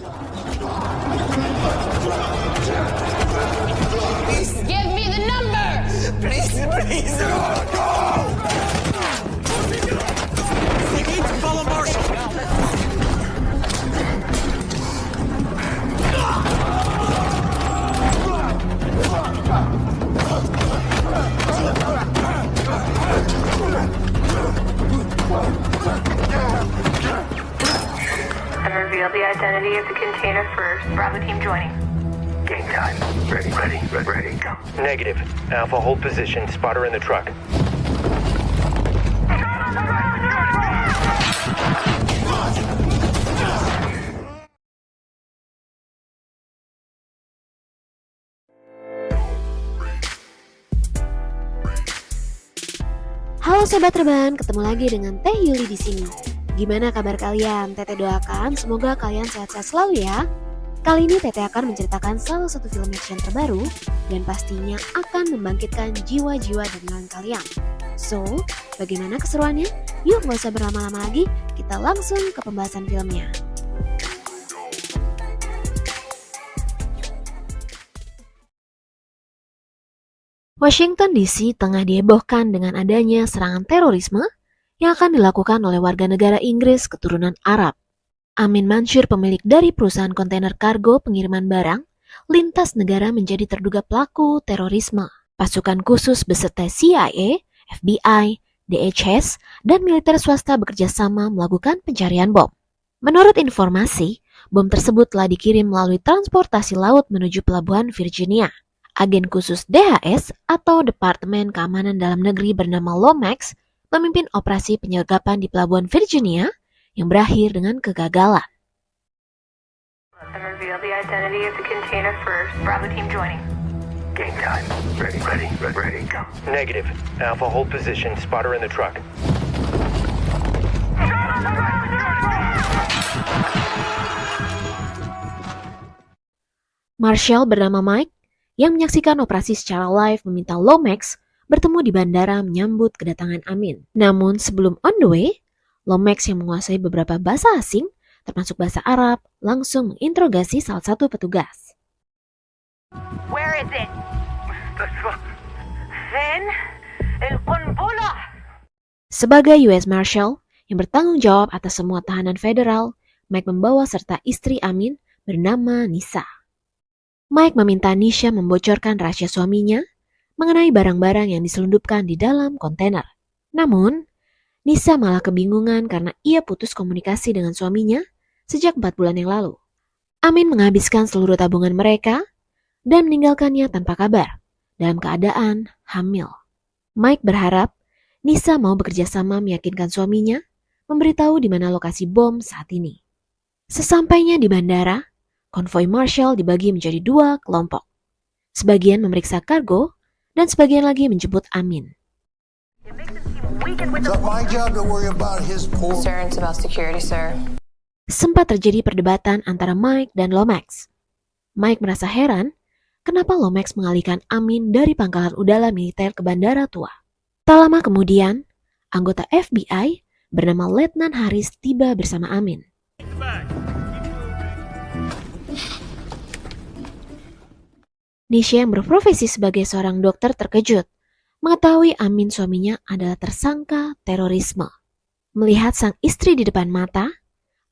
Give me the number! Please. No! We need to follow Marshall. And reveal the identity of the container first. Bravo team joining. Game time. Ready. Go. Negative. Alpha, hold position. Spotter in the truck. Halo Sobat Rebahan, ketemu lagi dengan Teh Yuli di sini. Gimana kabar kalian? Teteh doakan semoga kalian sehat-sehat selalu ya. Kali ini Teteh akan menceritakan salah satu film action terbaru dan pastinya akan membangkitkan jiwa-jiwa adrenalin kalian. So, bagaimana keseruannya? Yuk gak usah berlama-lama lagi, kita langsung ke pembahasan filmnya. Washington DC tengah dihebohkan dengan adanya serangan terorisme yang akan dilakukan oleh warga negara Inggris keturunan Arab. Amin Mansur, pemilik dari perusahaan kontainer kargo pengiriman barang, lintas negara menjadi terduga pelaku terorisme. Pasukan khusus beserta CIA, FBI, DHS, dan militer swasta bekerja sama melakukan pencarian bom. Menurut informasi, bom tersebut telah dikirim melalui transportasi laut menuju pelabuhan Virginia. Agen khusus DHS atau Departemen Keamanan Dalam Negeri bernama Lomax memimpin operasi penyergapan di pelabuhan Virginia yang berakhir dengan kegagalan. And reveal the identity of the container first. Bravo team joining. Game time. Ready. Go. Negative. Alpha, hold position. Spotter in the truck. Marshall bernama Mike yang menyaksikan operasi secara live meminta Lomax bertemu di bandara menyambut kedatangan Amin. Namun sebelum on the way, Lomax yang menguasai beberapa bahasa asing, termasuk bahasa Arab, langsung menginterogasi salah satu petugas. Where is it? Then, el qunbula. Sebagai US Marshal yang bertanggung jawab atas semua tahanan federal, Mike membawa serta istri Amin bernama Nisa. Mike meminta Nisha membocorkan rahasia suaminya mengenai barang-barang yang diselundupkan di dalam kontainer. Namun, Nisa malah kebingungan karena ia putus komunikasi dengan suaminya sejak 4 bulan yang lalu. Amin menghabiskan seluruh tabungan mereka dan meninggalkannya tanpa kabar dalam keadaan hamil. Mike berharap Nisa mau bekerja sama meyakinkan suaminya memberitahu di mana lokasi bom saat ini. Sesampainya di bandara, konvoi Marshall dibagi menjadi 2 kelompok. Sebagian memeriksa kargo dan sebagian lagi menjemput Amin. Sempat terjadi perdebatan antara Mike dan Lomax. Mike merasa heran kenapa Lomax mengalihkan Amin dari pangkalan udara militer ke bandara tua. Tak lama kemudian, anggota FBI bernama Letnan Harris tiba bersama Amin. Nisha yang berprofesi sebagai seorang dokter terkejut mengetahui Amin suaminya adalah tersangka terorisme. Melihat sang istri di depan mata,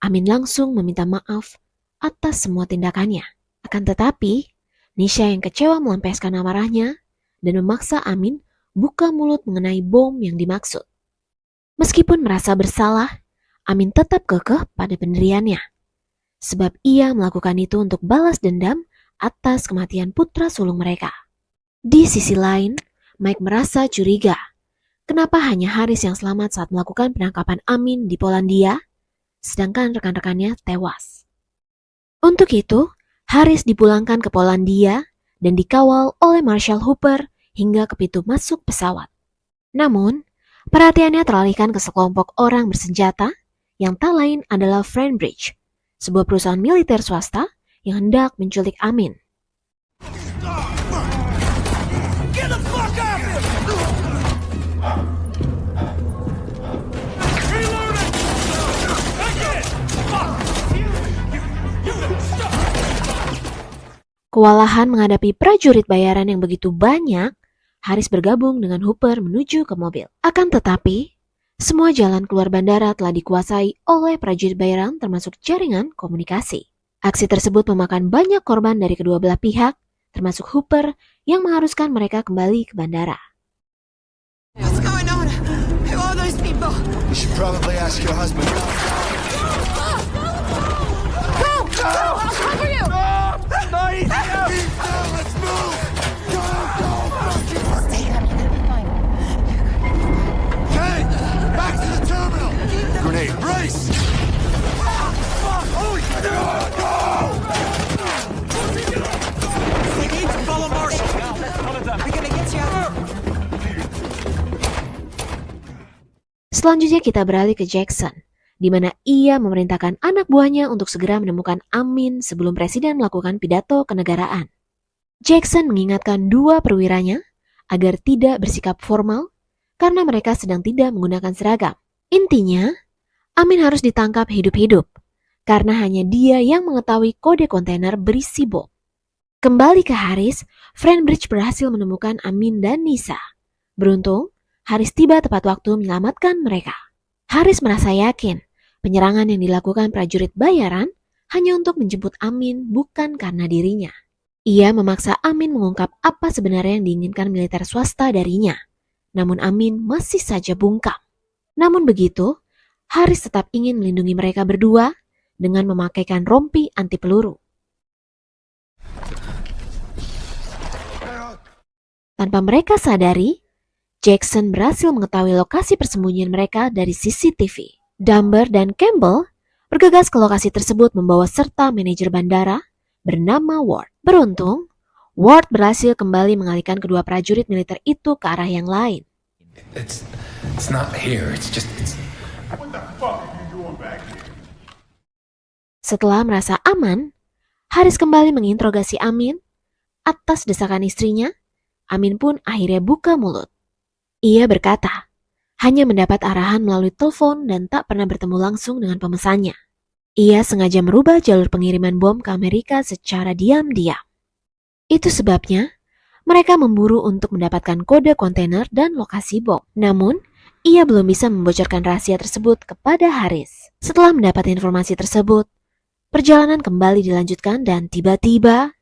Amin langsung meminta maaf atas semua tindakannya. Akan tetapi, Nisha yang kecewa melampiaskan amarahnya dan memaksa Amin buka mulut mengenai bom yang dimaksud. Meskipun merasa bersalah, Amin tetap kekeh pada pendiriannya. Sebab ia melakukan itu untuk balas dendam atas kematian putra sulung mereka. Di sisi lain, Mike merasa curiga. Kenapa hanya Harris yang selamat saat melakukan penangkapan Amin di Polandia, sedangkan rekan-rekannya tewas. Untuk itu, Harris dipulangkan ke Polandia dan dikawal oleh Marshal Hooper hingga ke pintu masuk pesawat. Namun, perhatiannya teralihkan ke sekelompok orang bersenjata yang tak lain adalah Framebridge, sebuah perusahaan militer swasta yang hendak menculik Amin. Get the fuck out of here! Reloading! Again! Fuck! Kewalahan menghadapi prajurit bayaran yang begitu banyak, Haris bergabung dengan Hooper menuju ke mobil. Akan tetapi, semua jalan keluar bandara telah dikuasai oleh prajurit bayaran termasuk jaringan komunikasi. Aksi tersebut memakan banyak korban dari kedua belah pihak, termasuk Hooper yang mengharuskan mereka kembali ke bandara. What's going on? Who are those people? You should probably ask your husband. Go! I'll cover you! Let's move! Okay, back to the terminal. Grenade, brace! They need to follow Marshall. We're gonna get you out. Selanjutnya kita beralih ke Jackson, di mana ia memerintahkan anak buahnya untuk segera menemukan Amin sebelum presiden melakukan pidato kenegaraan. Jackson mengingatkan dua perwiranya agar tidak bersikap formal karena mereka sedang tidak menggunakan seragam. Intinya, Amin harus ditangkap hidup-hidup karena hanya dia yang mengetahui kode kontainer berisi bom. Kembali ke Haris, Frenbridge berhasil menemukan Amin dan Nisa. Beruntung, Haris tiba tepat waktu menyelamatkan mereka. Haris merasa yakin penyerangan yang dilakukan prajurit bayaran hanya untuk menjemput Amin bukan karena dirinya. Ia memaksa Amin mengungkap apa sebenarnya yang diinginkan militer swasta darinya. Namun Amin masih saja bungkam. Namun begitu, Haris tetap ingin melindungi mereka berdua dengan memakaikan rompi anti peluru. Tanpa mereka sadari, Jackson berhasil mengetahui lokasi persembunyian mereka dari CCTV. Dumber dan Campbell bergegas ke lokasi tersebut membawa serta manajer bandara bernama Ward. Beruntung, Ward berhasil kembali mengalihkan kedua prajurit militer itu ke arah yang lain. It's not here. It's Setelah merasa aman, Haris kembali menginterogasi Amin. Atas desakan istrinya, Amin pun akhirnya buka mulut. Ia berkata, hanya mendapat arahan melalui telepon dan tak pernah bertemu langsung dengan pemesannya. Ia sengaja merubah jalur pengiriman bom ke Amerika secara diam-diam. Itu sebabnya, mereka memburu untuk mendapatkan kode kontainer dan lokasi bom. Namun, ia belum bisa membocorkan rahasia tersebut kepada Haris. Setelah mendapat informasi tersebut, perjalanan kembali dilanjutkan dan tiba-tiba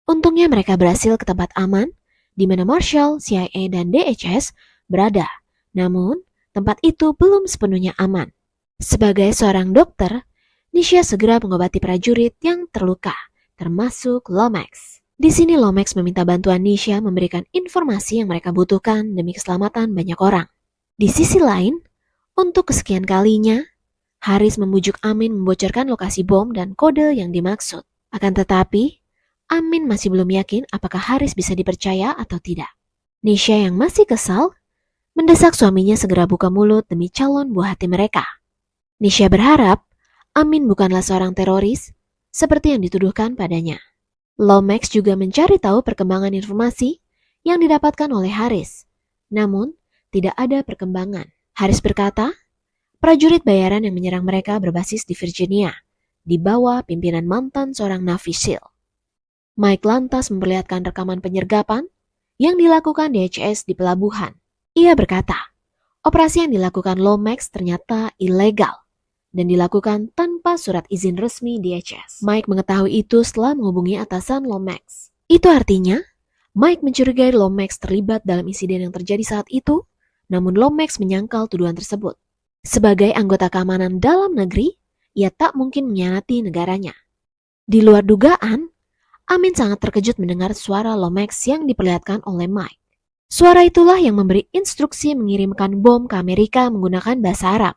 untungnya mereka berhasil ke tempat aman, di mana Marshall, CIA, dan DHS berada. Namun, tempat itu belum sepenuhnya aman. Sebagai seorang dokter, Nisha segera mengobati prajurit yang terluka, termasuk Lomax. Di sini Lomax meminta bantuan Nisha memberikan informasi yang mereka butuhkan demi keselamatan banyak orang. Di sisi lain, untuk kesekian kalinya, Haris membujuk Amin membocorkan lokasi bom dan kode yang dimaksud. Akan tetapi, Amin masih belum yakin apakah Haris bisa dipercaya atau tidak. Nisha yang masih kesal, mendesak suaminya segera buka mulut demi calon buah hati mereka. Nisha berharap Amin bukanlah seorang teroris seperti yang dituduhkan padanya. Lomax juga mencari tahu perkembangan informasi yang didapatkan oleh Haris. Namun, tidak ada perkembangan. Haris berkata, prajurit bayaran yang menyerang mereka berbasis di Virginia, di bawah pimpinan mantan seorang Navy SEAL. Mike lantas memperlihatkan rekaman penyergapan yang dilakukan DHS di pelabuhan. Ia berkata, operasi yang dilakukan Lomax ternyata ilegal dan dilakukan tanpa surat izin resmi DHS. Mike mengetahui itu setelah menghubungi atasan Lomax. Itu artinya, Mike mencurigai Lomax terlibat dalam insiden yang terjadi saat itu, namun Lomax menyangkal tuduhan tersebut. Sebagai anggota keamanan dalam negeri, ia tak mungkin mengkhianati negaranya. Di luar dugaan, Amin sangat terkejut mendengar suara Lomax yang diperlihatkan oleh Mike. Suara itulah yang memberi instruksi mengirimkan bom ke Amerika menggunakan bahasa Arab,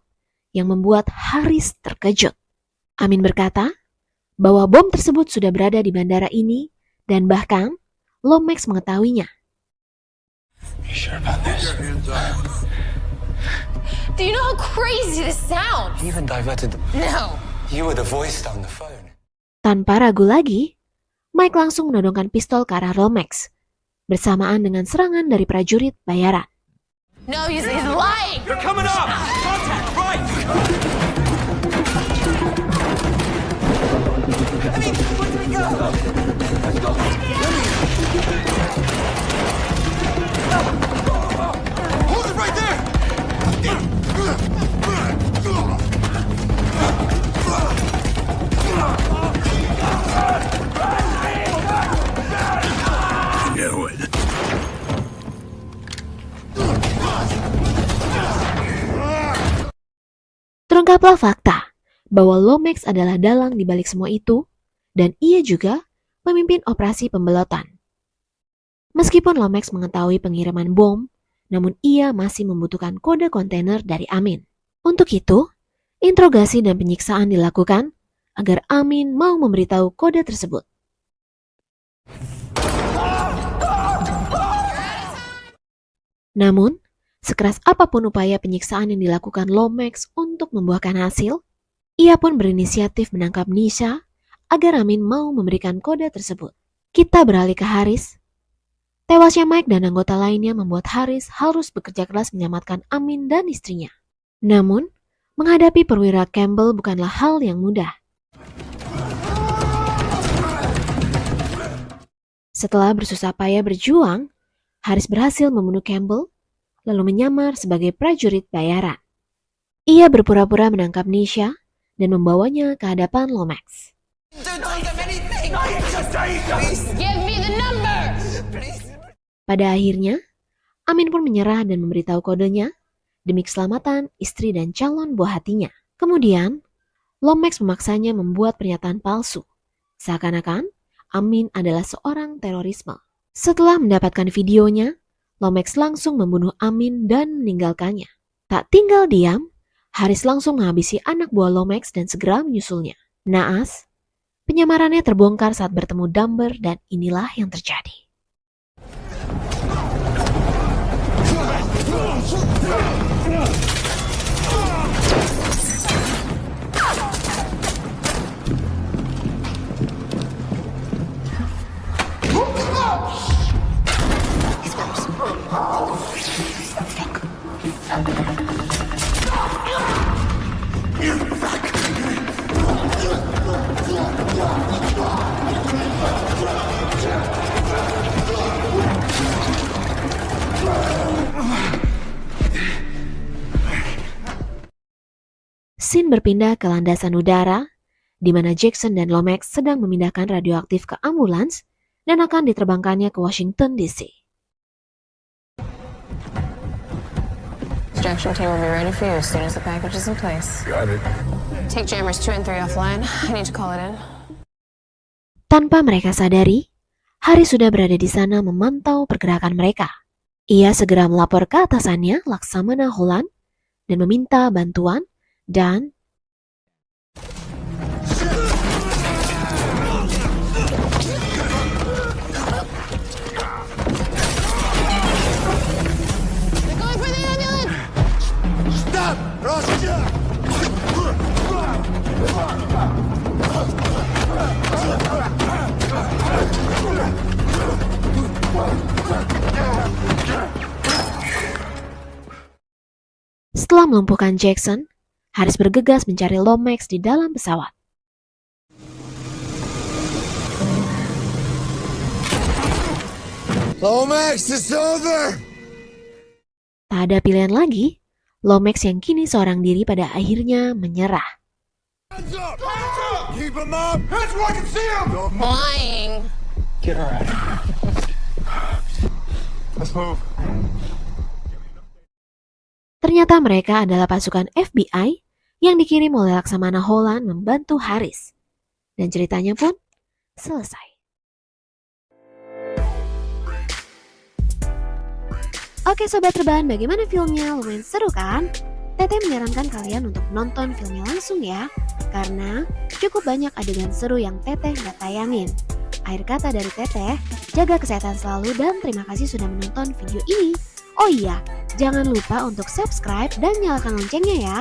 yang membuat Haris terkejut. Amin berkata bahwa bom tersebut sudah berada di bandara ini dan bahkan Lomax mengetahuinya. You sure about this? Hands up. Do you know how crazy this sounds? You even diverted the... No. You were the voice on the phone. Tanpa ragu lagi, Mike langsung menodongkan pistol ke arah Lomax, bersamaan dengan serangan dari prajurit bayaran. No, he's lying. They're coming up! Contact, right! Hold it right there! Knew it. Terungkaplah fakta bahwa Lomax adalah dalang di balik semua itu, dan ia juga memimpin operasi pembelotan. Meskipun Lomax mengetahui pengiriman bom, namun ia masih membutuhkan kode kontainer dari Amin. Untuk itu, interogasi dan penyiksaan dilakukan agar Amin mau memberitahu kode tersebut. Namun, sekeras apapun upaya penyiksaan yang dilakukan Lomax untuk membuahkan hasil, ia pun berinisiatif menangkap Nisha agar Amin mau memberikan kode tersebut. Kita beralih ke Haris. Tewasnya Mike dan anggota lainnya membuat Haris harus bekerja keras menyelamatkan Amin dan istrinya. Namun, menghadapi perwira Campbell bukanlah hal yang mudah. Setelah bersusah payah berjuang, Haris berhasil membunuh Campbell, lalu menyamar sebagai prajurit bayaran. Ia berpura-pura menangkap Nisha dan membawanya ke hadapan Lomax. Don't tell them anything! Give me the number. Please. Pada akhirnya, Amin pun menyerah dan memberitahu kodenya demi keselamatan istri dan calon buah hatinya. Kemudian, Lomax memaksanya membuat pernyataan palsu, seakan-akan Amin adalah seorang terorisme. Setelah mendapatkan videonya, Lomax langsung membunuh Amin dan meninggalkannya. Tak tinggal diam, Haris langsung menghabisi anak buah Lomax dan segera menyusulnya. Naas, penyamarannya terbongkar saat bertemu Dumber dan inilah yang terjadi. Scene berpindah ke landasan udara, di mana Jackson dan Lomax sedang memindahkan radioaktif ke ambulans dan akan diterbangkannya ke Washington, D.C. Extraction team will be ready for you as soon as the package is in place. Got it. Take jammers 2 and 3 offline. I need to call it in. Tanpa mereka sadari, Haris sudah berada di sana memantau pergerakan mereka. Ia segera melapor ke atasannya, Laksamana Holland, dan meminta bantuan dan Stop! Russia! setelah melumpuhkan Jackson, Haris bergegas mencari Lomax di dalam pesawat. Lomax, it's over! Tak ada pilihan lagi, Lomax yang kini seorang diri pada akhirnya menyerah. Hands up! Hands up! Keep him up! Hands where I can see him! Lying. Get her out of here. Let's move. Ternyata mereka adalah pasukan FBI yang dikirim oleh Laksamana Holland membantu Haris. Dan ceritanya pun selesai. Oke Sobat Rebahan, bagaimana filmnya? Lumayan seru kan? Teteh menyarankan kalian untuk nonton filmnya langsung ya, karena cukup banyak adegan seru yang Teteh nggak tayangin. Akhir kata dari Teteh, jaga kesehatan selalu dan terima kasih sudah menonton video ini. Oh iya, jangan lupa untuk subscribe dan nyalakan loncengnya ya,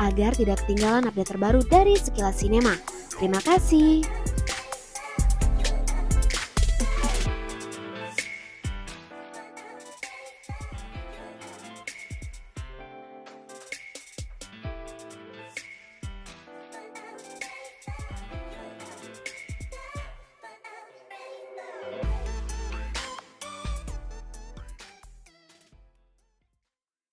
agar tidak ketinggalan update terbaru dari Sekilas Sinema. Terima kasih.